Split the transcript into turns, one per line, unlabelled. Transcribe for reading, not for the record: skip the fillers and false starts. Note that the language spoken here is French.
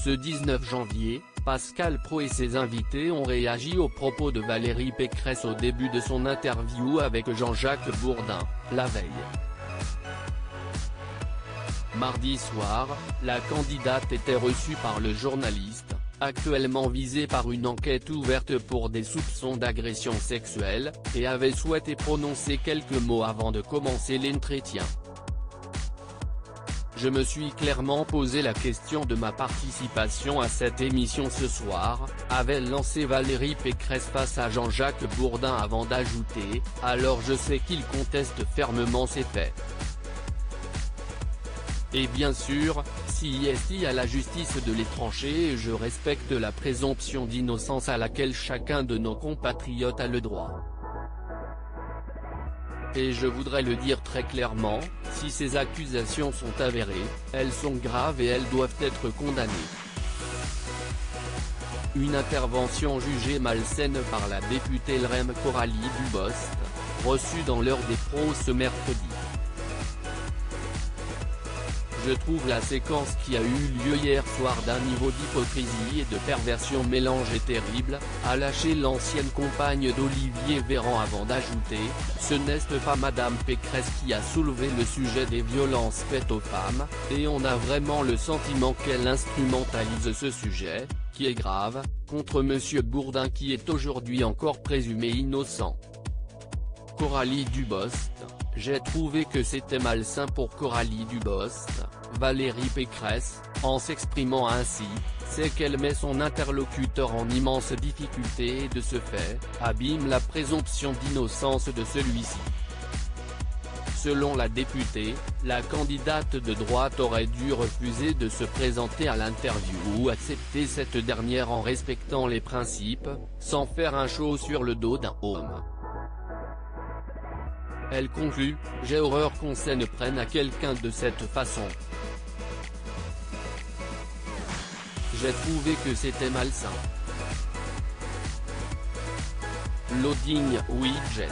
Ce 19 janvier, Pascal Praud et ses invités ont réagi aux propos de Valérie Pécresse au début de son interview avec Jean-Jacques Bourdin, la veille. Mardi soir, la candidate était reçue par le journaliste, actuellement visé par une enquête ouverte pour des soupçons d'agression sexuelle, et avait souhaité prononcer quelques mots avant de commencer l'entretien. Je me suis clairement posé la question de ma participation à cette émission ce soir, avait lancé Valérie Pécresse face à Jean-Jacques Bourdin avant d'ajouter « Alors je sais qu'il conteste fermement ces faits. Et bien sûr, si est à la justice de les trancher et je respecte la présomption d'innocence à laquelle chacun de nos compatriotes a le droit. Et je voudrais le dire très clairement, si ces accusations sont avérées, elles sont graves et elles doivent être condamnées. » Une intervention jugée malsaine par la députée LREM Coralie Dubost, reçue dans l'heure des pros ce mercredi. Je trouve la séquence qui a eu lieu hier soir d'un niveau d'hypocrisie et de perversion mélangé terrible, a lâché l'ancienne compagne d'Olivier Véran avant d'ajouter « Ce n'est pas Madame Pécresse qui a soulevé le sujet des violences faites aux femmes, et on a vraiment le sentiment qu'elle instrumentalise ce sujet, qui est grave, contre Monsieur Bourdin qui est aujourd'hui encore présumé innocent. » Coralie Dubost. J'ai trouvé que c'était malsain pour Coralie Dubost, Valérie Pécresse, en s'exprimant ainsi, c'est qu'elle met son interlocuteur en immense difficulté et de ce fait, abîme la présomption d'innocence de celui-ci. Selon la députée, la candidate de droite aurait dû refuser de se présenter à l'interview ou accepter cette dernière en respectant les principes, sans faire un show sur le dos d'un homme. Elle conclut, « J'ai horreur qu'on s'en prenne à quelqu'un de cette façon. J'ai trouvé que c'était malsain. » Loading widget.